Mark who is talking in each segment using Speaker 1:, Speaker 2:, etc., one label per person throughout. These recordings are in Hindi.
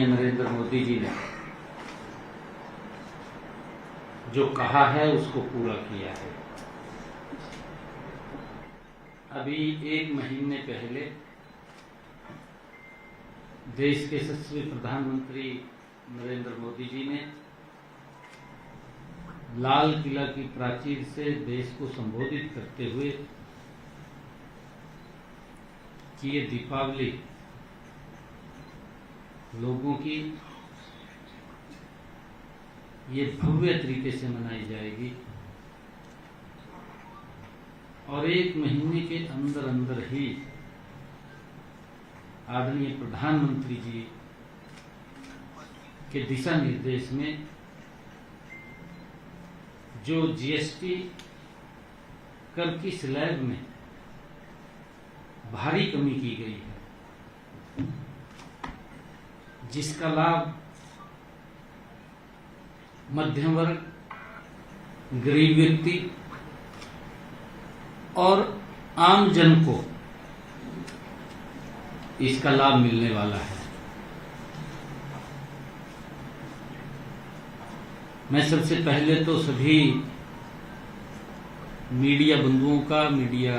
Speaker 1: नरेंद्र मोदी जी ने जो कहा है उसको पूरा किया है। अभी एक महीने पहले देश के यशस्वी प्रधानमंत्री नरेंद्र मोदी जी ने लाल किला की प्राचीर से देश को संबोधित करते हुए कि ये दीपावली लोगों की ये भव्य तरीके से मनाई जाएगी और एक महीने के अंदर अंदर ही आदरणीय प्रधानमंत्री जी के दिशा निर्देश में जो जीएसटी कर की स्लैब में भारी कमी की गई है, जिसका लाभ मध्यम वर्ग, गरीब व्यक्ति और आम जन को इसका लाभ मिलने वाला है। मैं सबसे पहले तो सभी मीडिया बंधुओं का, मीडिया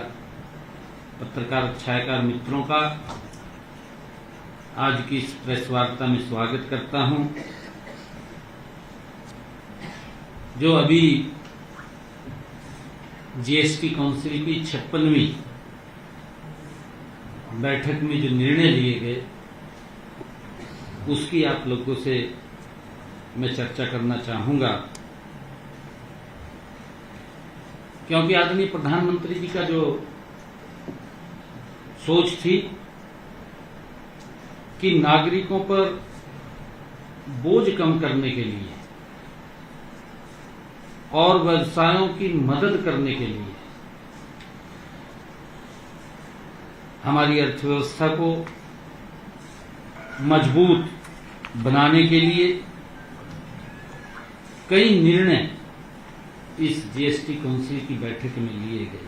Speaker 1: पत्रकार छायाकार मित्रों का आज की इस प्रेस वार्ता में स्वागत करता हूं। जो अभी जीएसटी काउंसिल की 56वीं बैठक में जो निर्णय लिए गए उसकी आप लोगों से मैं चर्चा करना चाहूंगा, क्योंकि आदरणीय प्रधानमंत्री जी का जो सोच थी कि नागरिकों पर बोझ कम करने के लिए और व्यवसायों की मदद करने के लिए हमारी अर्थव्यवस्था को मजबूत बनाने के लिए कई निर्णय इस जीएसटी काउंसिल की बैठक में लिए गए।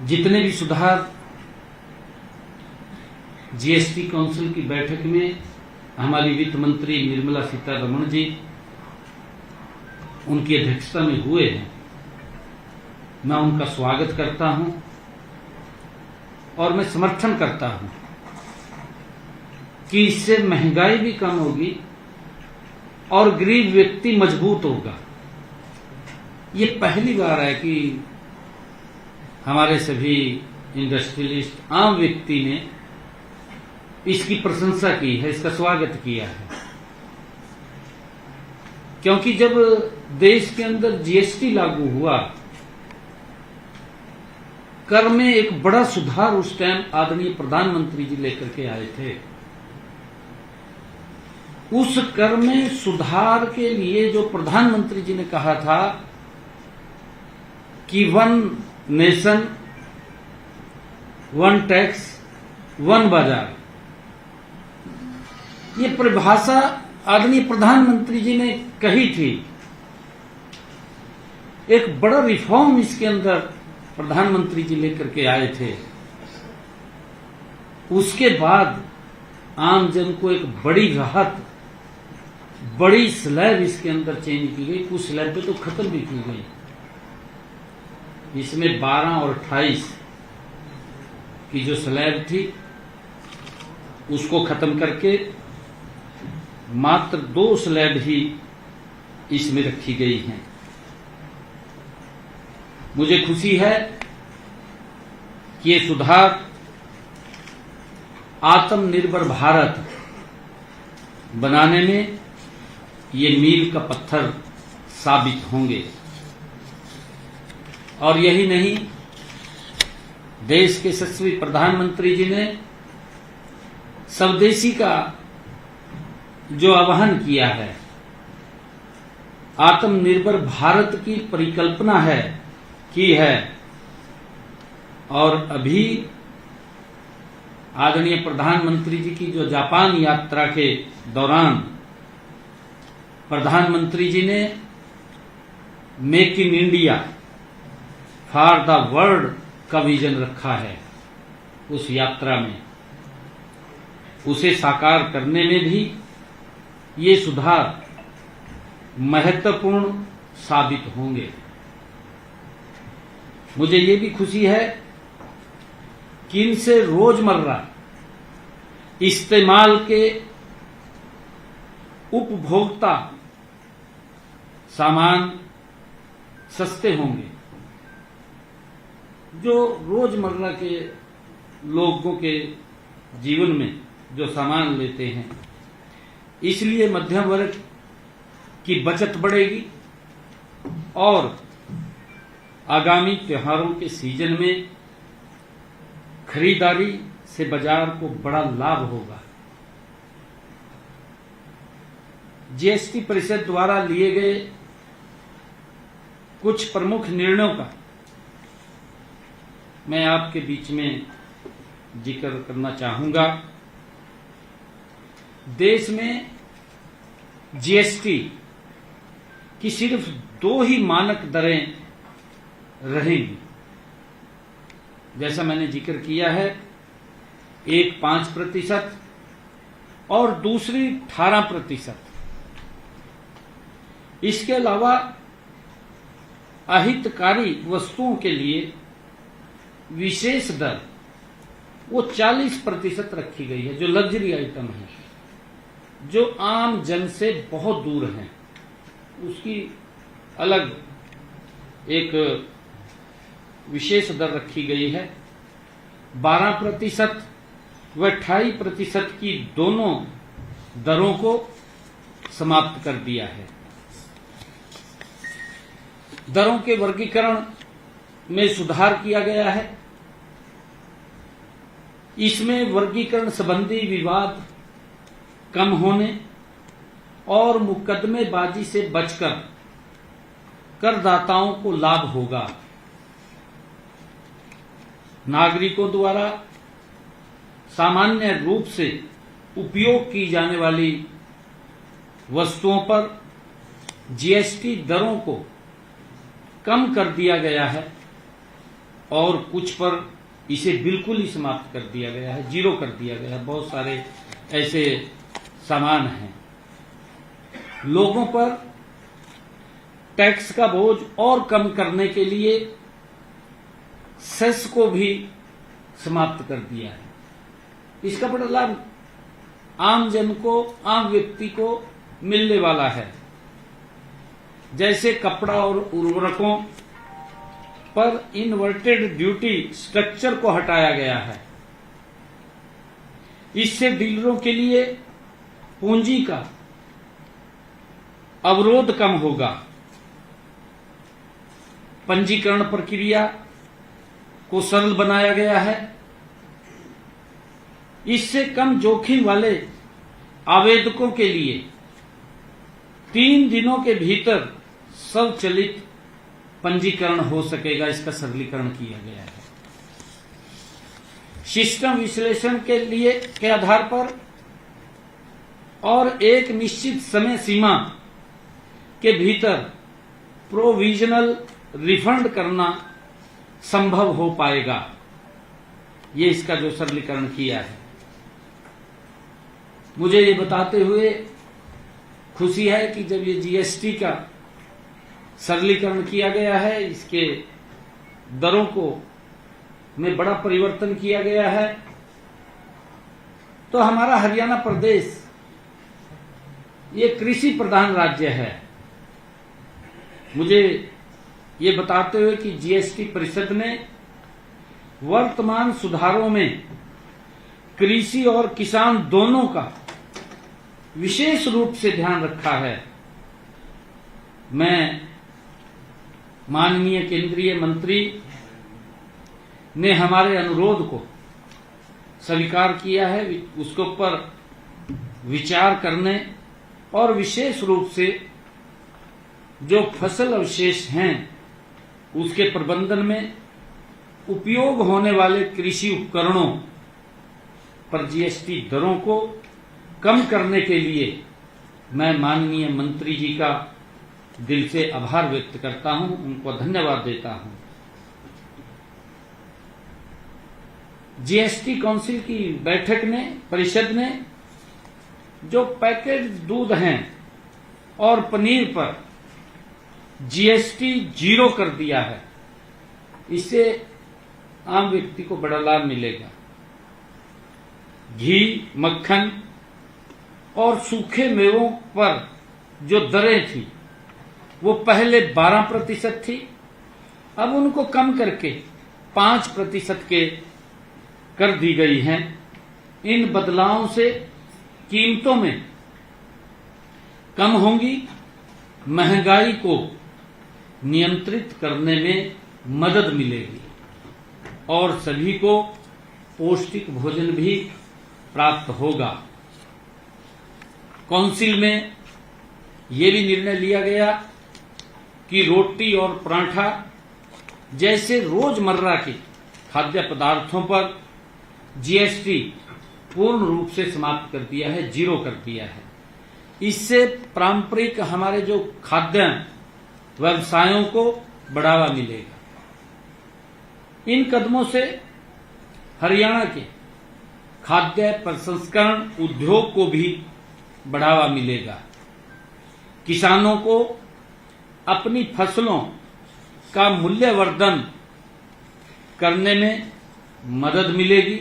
Speaker 1: जितने भी सुधार जीएसटी काउंसिल की बैठक में हमारी वित्त मंत्री निर्मला सीतारमण जी उनकी अध्यक्षता में हुए हैं, मैं उनका स्वागत करता हूं और मैं समर्थन करता हूं कि इससे महंगाई भी कम होगी और गरीब व्यक्ति मजबूत होगा। ये पहली बार है कि हमारे सभी इंडस्ट्रियलिस्ट, आम व्यक्ति ने इसकी प्रशंसा की है, इसका स्वागत किया है। क्योंकि जब देश के अंदर जीएसटी लागू हुआ, कर में एक बड़ा सुधार उस टाइम आदरणीय प्रधानमंत्री जी लेकर के आए थे। उस कर में सुधार के लिए जो प्रधानमंत्री जी ने कहा था कि 1 नेशन 1 टैक्स 1 बाजार, ये परिभाषा आदरणीय प्रधानमंत्री जी ने कही थी। एक बड़ा रिफॉर्म इसके अंदर प्रधानमंत्री जी लेकर के आए थे। उसके बाद आम जन को एक बड़ी राहत, बड़ी स्लैब इसके अंदर चेंज की गई। कुछ स्लैब पे तो खत्म भी की गई। इसमें 12 और 28 की जो स्लैब थी उसको खत्म करके मात्र 2 स्लैब ही इसमें रखी गई हैं। मुझे खुशी है कि ये सुधार आत्मनिर्भर भारत बनाने में ये मील का पत्थर साबित होंगे। और यही नहीं, देश के यशस्वी प्रधानमंत्री जी ने स्वदेशी का जो आह्वान किया है, आत्मनिर्भर भारत की परिकल्पना की है। और अभी आदरणीय प्रधानमंत्री जी की जो जापान यात्रा के दौरान प्रधानमंत्री जी ने make in India for the world का विजन रखा है उस यात्रा में। उसे साकार करने में भी ये सुधार महत्वपूर्ण साबित होंगे। मुझे ये भी खुशी है कि इनसे रोजमर्रा इस्तेमाल के उपभोक्ता सामान सस्ते होंगे। जो रोजमर्रा के लोगों के जीवन में जो सामान लेते हैं, इसलिए मध्यम वर्ग की बचत बढ़ेगी और आगामी त्योहारों के सीजन में खरीदारी से बाजार को बड़ा लाभ होगा। जीएसटी परिषद द्वारा लिए गए कुछ प्रमुख निर्णयों का मैं आपके बीच में जिक्र करना चाहूंगा। देश में जीएसटी की सिर्फ 2 ही मानक दरें रहेंगी। जैसा मैंने जिक्र किया है, एक 5% और दूसरी 18%। इसके अलावा अहितकारी वस्तुओं के लिए विशेष दर वो 40% रखी गई है, जो लग्जरी आइटम है, जो आम जन से बहुत दूर हैं, उसकी अलग एक विशेष दर रखी गई है। 12% व 28% की दोनों दरों को समाप्त कर दिया है। दरों के वर्गीकरण में सुधार किया गया है। इसमें वर्गीकरण संबंधी विवाद कम होने और मुकदमेबाजी से बचकर करदाताओं को लाभ होगा। नागरिकों द्वारा सामान्य रूप से उपयोग की जाने वाली वस्तुओं पर जीएसटी दरों को कम कर दिया गया है और कुछ पर इसे बिल्कुल ही समाप्त कर दिया गया है, 0 कर दिया गया है। बहुत सारे ऐसे सामान हैं। लोगों पर टैक्स का बोझ और कम करने के लिए सेस को भी समाप्त कर दिया है। इसका बड़ा लाभ आम जन को, आम व्यक्ति को मिलने वाला है। जैसे कपड़ा और उर्वरकों पर इन्वर्टेड ड्यूटी स्ट्रक्चर को हटाया गया है। इससे डीलरों के लिए पूंजी का अवरोध कम होगा। पंजीकरण प्रक्रिया को सरल बनाया गया है। इससे कम जोखिम वाले आवेदकों के लिए 3 दिनों के भीतर स्वचालित पंजीकरण हो सकेगा। इसका सरलीकरण किया गया है। सिस्टम विश्लेषण के आधार पर और एक निश्चित समय सीमा के भीतर प्रोविजनल रिफंड करना संभव हो पाएगा। ये इसका जो सरलीकरण किया है। मुझे ये बताते हुए खुशी है कि जब ये जीएसटी का सरलीकरण किया गया है, इसके दरों को में बड़ा परिवर्तन किया गया है, तो हमारा हरियाणा प्रदेश ये कृषि प्रधान राज्य है। मुझे ये बताते हुए कि जीएसटी परिषद ने वर्तमान सुधारों में कृषि और किसान दोनों का विशेष रूप से ध्यान रखा है। मैं माननीय केंद्रीय मंत्री ने हमारे अनुरोध को स्वीकार किया है, उसके ऊपर विचार करने और विशेष रूप से जो फसल अवशेष हैं उसके प्रबंधन में उपयोग होने वाले कृषि उपकरणों पर जीएसटी दरों को कम करने के लिए मैं माननीय मंत्री जी का दिल से आभार व्यक्त करता हूं, उनको धन्यवाद देता हूं। जीएसटी काउंसिल की बैठक ने, परिषद ने जो पैकेट दूध हैं और पनीर पर जीएसटी 0 कर दिया है, इससे आम व्यक्ति को बड़ा लाभ मिलेगा। घी, मक्खन और सूखे मेवों पर जो दरें थी वो पहले 12% थी, अब उनको कम करके 5% के कर दी गई हैं। इन बदलावों से कीमतों में कम होंगी, महंगाई को नियंत्रित करने में मदद मिलेगी और सभी को पौष्टिक भोजन भी प्राप्त होगा। काउंसिल में ये भी निर्णय लिया गया कि रोटी और पराठा जैसे रोजमर्रा के खाद्य पदार्थों पर जीएसटी पूर्ण रूप से समाप्त कर दिया है, 0 कर दिया है। इससे पारंपरिक हमारे जो खाद्य व्यवसायों को बढ़ावा मिलेगा। इन कदमों से हरियाणा के खाद्य प्रसंस्करण उद्योग को भी बढ़ावा मिलेगा। किसानों को अपनी फसलों का मूल्यवर्धन करने में मदद मिलेगी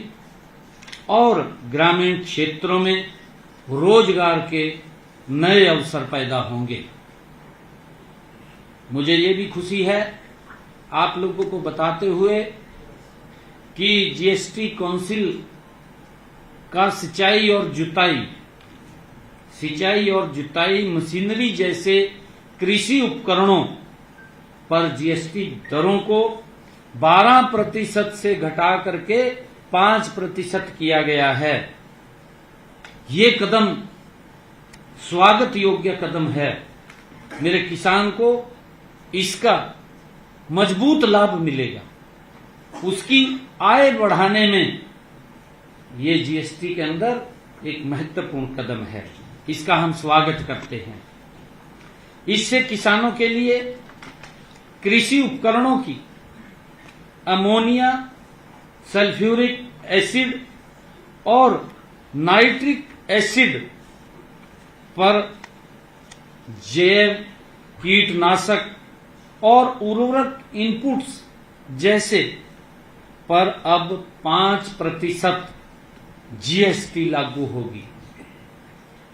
Speaker 1: और ग्रामीण क्षेत्रों में रोजगार के नए अवसर पैदा होंगे। मुझे ये भी खुशी है आप लोगों को बताते हुए कि जीएसटी काउंसिल का सिंचाई और जुताई मशीनरी जैसे कृषि उपकरणों पर जीएसटी दरों को 12% से घटा करके 5% किया गया है। ये कदम स्वागत योग्य कदम है। मेरे किसान को इसका मजबूत लाभ मिलेगा। उसकी आय बढ़ाने में ये जीएसटी के अंदर एक महत्वपूर्ण कदम है। इसका हम स्वागत करते हैं। इससे किसानों के लिए कृषि उपकरणों की अमोनिया, सल्फ्यूरिक एसिड और नाइट्रिक एसिड पर जैव कीटनाशक और उर्वरक इनपुट्स जैसे पर अब 5% जीएसटी लागू होगी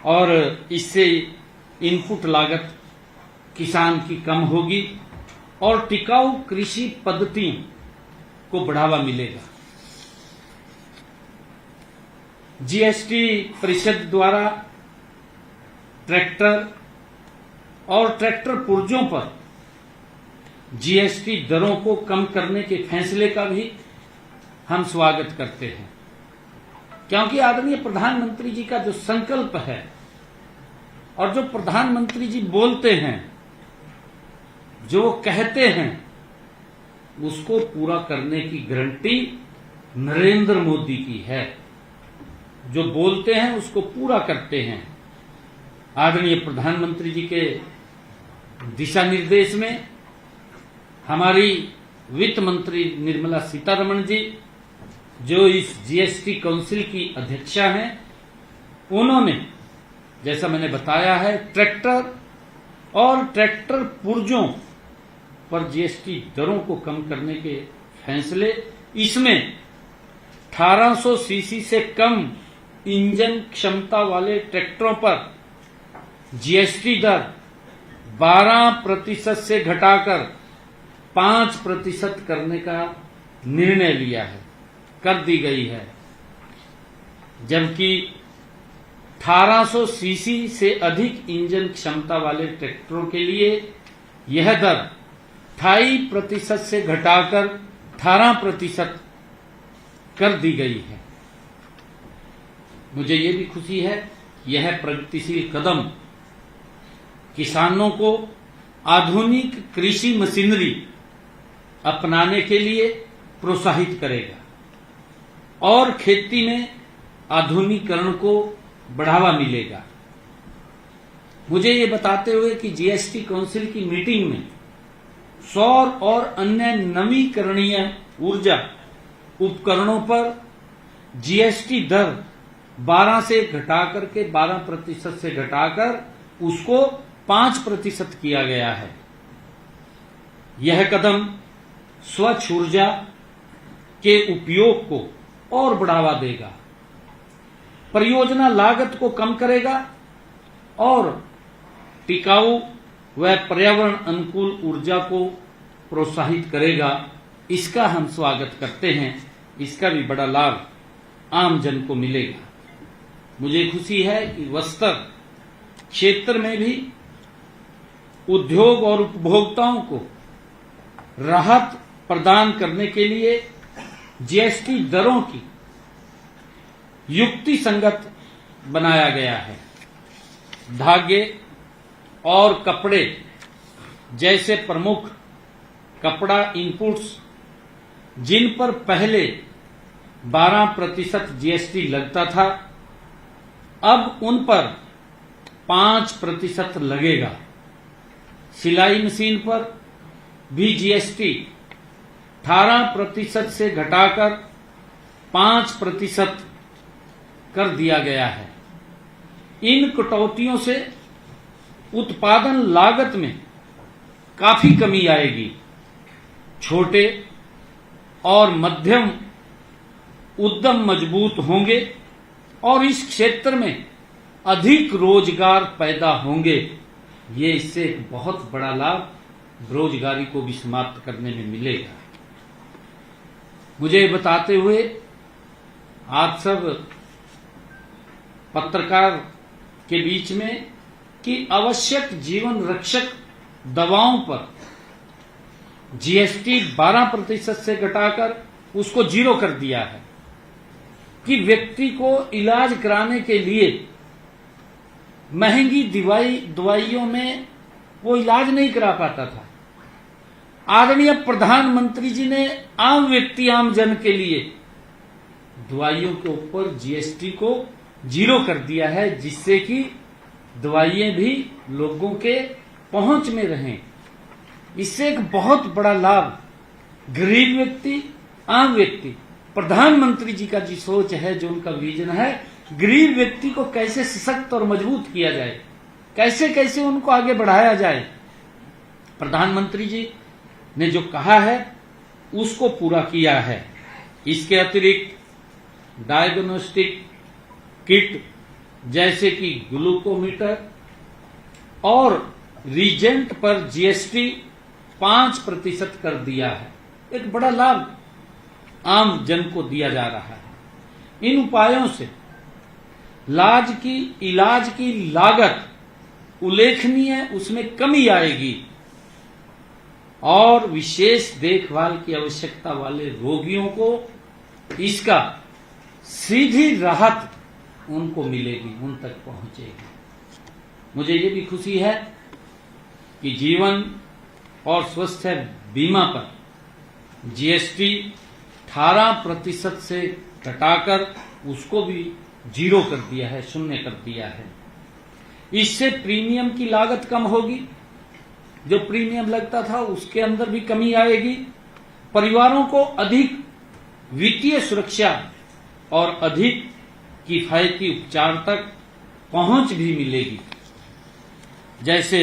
Speaker 1: और इससे इनपुट लागत किसान की कम होगी और टिकाऊ कृषि पद्धतियों को बढ़ावा मिलेगा। जीएसटी परिषद द्वारा ट्रैक्टर और ट्रैक्टर पुर्जों पर जीएसटी दरों को कम करने के फैसले का भी हम स्वागत करते हैं, क्योंकि आदरणीय प्रधानमंत्री जी का जो संकल्प है और जो प्रधानमंत्री जी बोलते हैं, जो कहते हैं, उसको पूरा करने की गारंटी नरेंद्र मोदी की है। जो बोलते हैं उसको पूरा करते हैं। आदरणीय प्रधानमंत्री जी के दिशा निर्देश में हमारी वित्त मंत्री निर्मला सीतारमण जी, जो इस जीएसटी काउंसिल की अध्यक्षा हैं, उन्होंने जैसा मैंने बताया है ट्रैक्टर और ट्रैक्टर पुर्जों पर जीएसटी दरों को कम करने के फैसले, इसमें 1800 सीसी से कम इंजन क्षमता वाले ट्रैक्टरों पर जीएसटी दर 12% से घटाकर 5% करने का निर्णय लिया है, कर दी गई है। जबकि 1800 सीसी से अधिक इंजन क्षमता वाले ट्रैक्टरों के लिए यह दर 28% से घटाकर 18% कर दी गई है। मुझे ये भी खुशी है, यह प्रगतिशील कदम किसानों को आधुनिक कृषि मशीनरी अपनाने के लिए प्रोत्साहित करेगा और खेती में आधुनिकीकरण को बढ़ावा मिलेगा। मुझे ये बताते हुए कि जीएसटी काउंसिल की मीटिंग में सौर और अन्य नवीकरणीय ऊर्जा उपकरणों पर जीएसटी दर 12 से घटाकर के 12% से घटाकर उसको 5% किया गया है। यह कदम स्वच्छ ऊर्जा के उपयोग को और बढ़ावा देगा, परियोजना लागत को कम करेगा और टिकाऊ व पर्यावरण अनुकूल ऊर्जा को प्रोत्साहित करेगा। इसका हम स्वागत करते हैं। इसका भी बड़ा लाभ आम जन को मिलेगा। मुझे खुशी है कि वस्त्र क्षेत्र में भी उद्योग और उपभोक्ताओं को राहत प्रदान करने के लिए जीएसटी दरों की युक्ति संगत बनाया गया है। धागे और कपड़े जैसे प्रमुख कपड़ा इनपुट्स जिन पर पहले 12% जीएसटी लगता था, अब उन पर 5% लगेगा। सिलाई मशीन पर भी जीएसटी 18% से घटाकर 5% कर दिया गया है। इन कटौतियों से उत्पादन लागत में काफी कमी आएगी। छोटे और मध्यम उद्यम मजबूत होंगे और इस क्षेत्र में अधिक रोजगार पैदा होंगे। ये इससे एक बहुत बड़ा लाभ बेरोजगारी को भी समाप्त करने में मिलेगा। मुझे बताते हुए आप सब पत्रकार के बीच में कि आवश्यक जीवन रक्षक दवाओं पर जीएसटी 12% से घटाकर उसको 0 कर दिया है कि व्यक्ति को इलाज कराने के लिए महंगी दवाइयों में वो इलाज नहीं करा पाता था। आदरणीय प्रधानमंत्री जी ने आम व्यक्ति आम जन के लिए दवाइयों के ऊपर जीएसटी को 0 कर दिया है, जिससे कि दवाइयां भी लोगों के पहुंच में रहें। इससे एक बहुत बड़ा लाभ गरीब व्यक्ति, आम व्यक्ति, प्रधानमंत्री जी का जी सोच है, जो उनका विजन है, गरीब व्यक्ति को कैसे सशक्त और मजबूत किया जाए, कैसे कैसे उनको आगे बढ़ाया जाए। प्रधानमंत्री जी ने जो कहा है उसको पूरा किया है। इसके अतिरिक्त डायग्नोस्टिक किट जैसे कि ग्लूकोमीटर और रीजेंट पर जीएसटी 5% कर दिया है। एक बड़ा लाभ आम जन को दिया जा रहा है। इन उपायों से इलाज की लागत उल्लेखनीय उसमें कमी आएगी और विशेष देखभाल की आवश्यकता वाले रोगियों को इसका सीधी राहत उनको मिलेगी, उन तक पहुंचेगी। मुझे ये भी खुशी है कि जीवन और स्वास्थ्य बीमा पर जीएसटी 18% से घटाकर उसको भी 0 कर दिया है, 0 कर दिया है। इससे प्रीमियम की लागत कम होगी, जो प्रीमियम लगता था उसके अंदर भी कमी आएगी। परिवारों को अधिक वित्तीय सुरक्षा और अधिक किफायती उपचार तक पहुंच भी मिलेगी। जैसे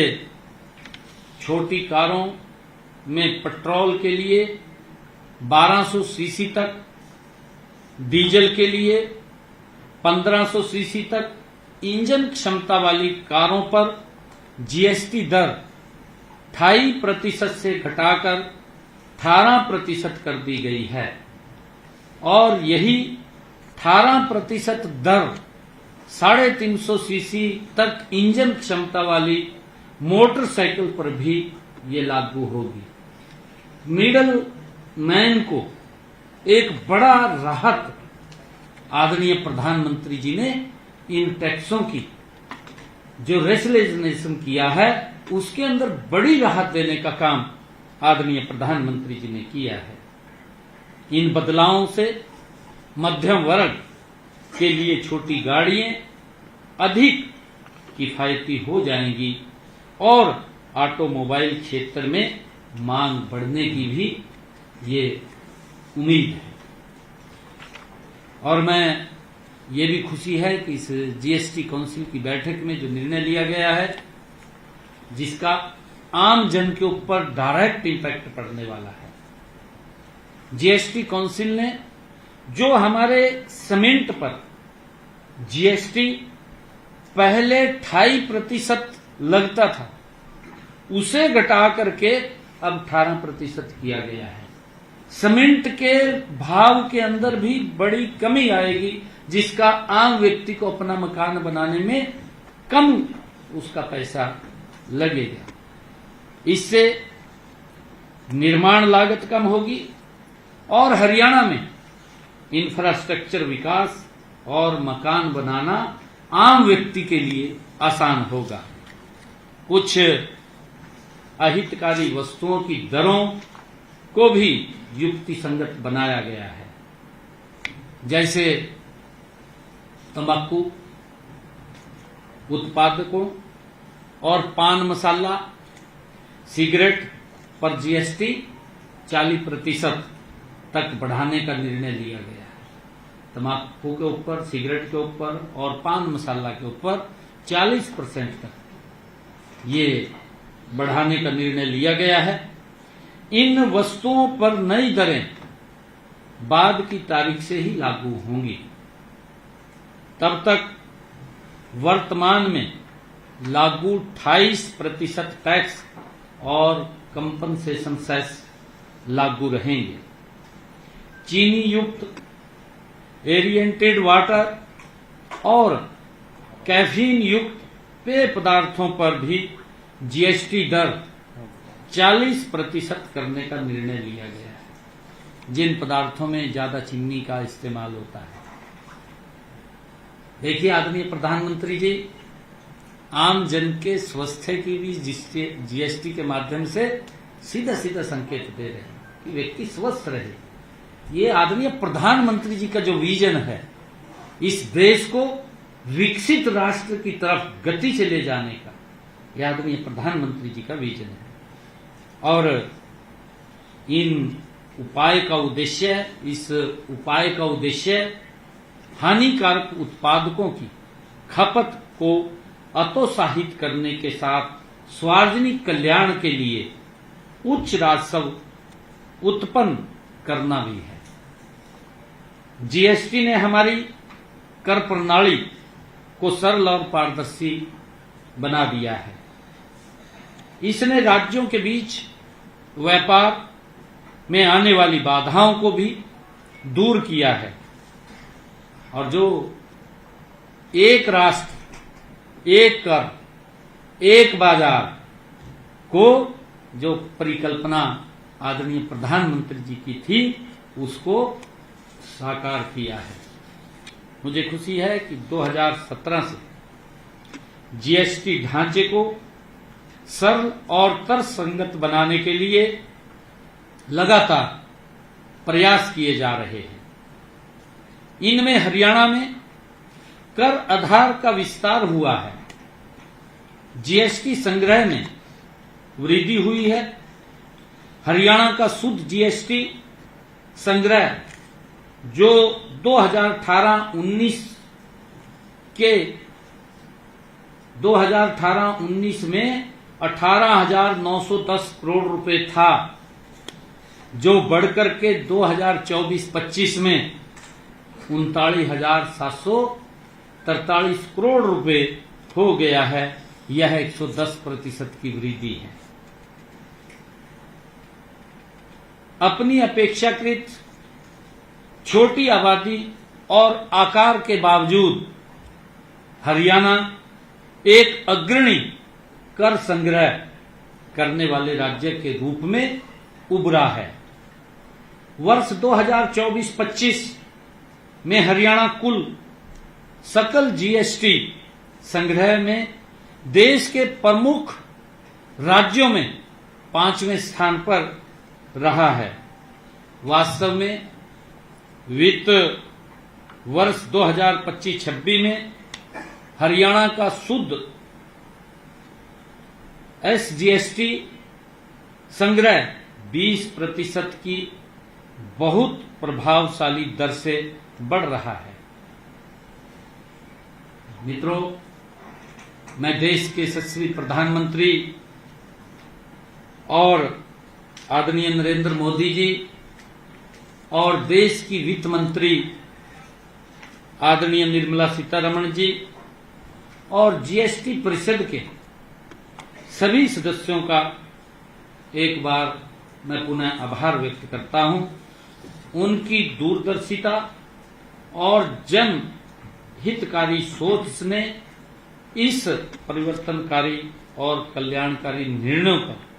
Speaker 1: छोटी कारों में पेट्रोल के लिए 1200 सीसी तक, डीजल के लिए 1500 सीसी तक इंजन क्षमता वाली कारों पर जीएसटी दर 2.5% से घटाकर 18% कर दी गई है और यही 18% दर 350 सीसी तक इंजन क्षमता वाली मोटरसाइकिल पर भी ये लागू होगी। मिडल मैन को एक बड़ा राहत आदरणीय प्रधानमंत्री जी ने इन टैक्सों की जो रेशनलाइजेशन किया है उसके अंदर बड़ी राहत देने का काम आदरणीय प्रधानमंत्री जी ने किया है। इन बदलावों से मध्यम वर्ग के लिए छोटी गाड़ियां अधिक किफायती हो जाएंगी और ऑटोमोबाइल क्षेत्र में मांग बढ़ने की भी ये उम्मीद है। और मैं ये भी खुशी है कि इस जीएसटी काउंसिल की बैठक में जो निर्णय लिया गया है, जिसका आम जन के ऊपर डायरेक्ट इम्पैक्ट पड़ने वाला है। जीएसटी काउंसिल ने जो हमारे सीमेंट पर जीएसटी पहले 28% लगता था, उसे घटा करके अब 18% किया गया है। सीमेंट के भाव के अंदर भी बड़ी कमी आएगी, जिसका आम व्यक्ति को अपना मकान बनाने में कम उसका पैसा लगेगा। इससे निर्माण लागत कम होगी और हरियाणा में इंफ्रास्ट्रक्चर विकास और मकान बनाना आम व्यक्ति के लिए आसान होगा। कुछ अहितकारी वस्तुओं की दरों को भी युक्ति संगत बनाया गया है, जैसे तंबाकू उत्पादकों और पान मसाला, सिगरेट पर जीएसटी 40% तक बढ़ाने का निर्णय लिया गया है। तंबाकू के ऊपर, सिगरेट के ऊपर और पान मसाला के ऊपर 40% तक ये बढ़ाने का निर्णय लिया गया है। इन वस्तुओं पर नई दरें बाद की तारीख से ही लागू होंगी। तब तक वर्तमान में लागू 28% टैक्स और कंपनसेशन सेस लागू रहेंगे। चीनी युक्त एरिएंटेड वाटर और कैफीन युक्त पेय पदार्थों पर भी जीएसटी दर 40% करने का निर्णय लिया गया है, जिन पदार्थों में ज्यादा चीनी का इस्तेमाल होता है। देखिए, आदरणीय प्रधानमंत्री जी आम जन के स्वास्थ्य की भी जीएसटी के माध्यम से सीधा सीधा संकेत दे रहे हैं कि व्यक्ति स्वस्थ रहे। ये आदरणीय प्रधानमंत्री जी का जो विजन है, इस देश को विकसित राष्ट्र की तरफ गति से ले जाने का, यह आदरणीय प्रधानमंत्री जी का विजन है। और इस उपाय का उद्देश्य हानिकारक उत्पादकों की खपत को हतोत्साहित करने के साथ सार्वजनिक कल्याण के लिए उच्च राजस्व उत्पन्न करना भी है। जीएसटी ने हमारी कर प्रणाली को सरल और पारदर्शी बना दिया है। इसने राज्यों के बीच व्यापार में आने वाली बाधाओं को भी दूर किया है और जो एक राष्ट्र, एक कर, एक बाजार को जो परिकल्पना आदरणीय प्रधानमंत्री जी की थी, उसको साकार किया है। मुझे खुशी है कि 2017 से जीएसटी ढांचे को सरल और तर्कसंगत बनाने के लिए लगातार प्रयास किए जा रहे हैं। इनमें हरियाणा में कर आधार का विस्तार हुआ है, जीएसटी संग्रह में वृद्धि हुई है। हरियाणा का शुद्ध जीएसटी संग्रह जो 2018-19 में 18,910 करोड़ रुपए था, जो बढ़कर के 2024-25 में 39,743 करोड़ रुपए हो गया है। यह 110% की वृद्धि है। अपनी अपेक्षाकृत छोटी आबादी और आकार के बावजूद हरियाणा एक अग्रणी कर संग्रह करने वाले राज्य के रूप में उभरा है। वर्ष 2024-25 में हरियाणा कुल सकल जीएसटी संग्रह में देश के प्रमुख राज्यों में 5वें स्थान पर रहा है। वास्तव में वित्त वर्ष 2025-26 में हरियाणा का शुद्ध एसजीएसटी संग्रह 20% की बहुत प्रभावशाली दर से बढ़ रहा है। मित्रों, मैं देश के यशस्वी प्रधानमंत्री और आदरणीय नरेंद्र मोदी जी और देश की वित्त मंत्री आदरणीय निर्मला सीतारमण जी और जीएसटी परिषद के सभी सदस्यों का एक बार मैं पुनः आभार व्यक्त करता हूं। उनकी दूरदर्शिता और जन हितकारी सोच ने इस परिवर्तनकारी और कल्याणकारी निर्णयों पर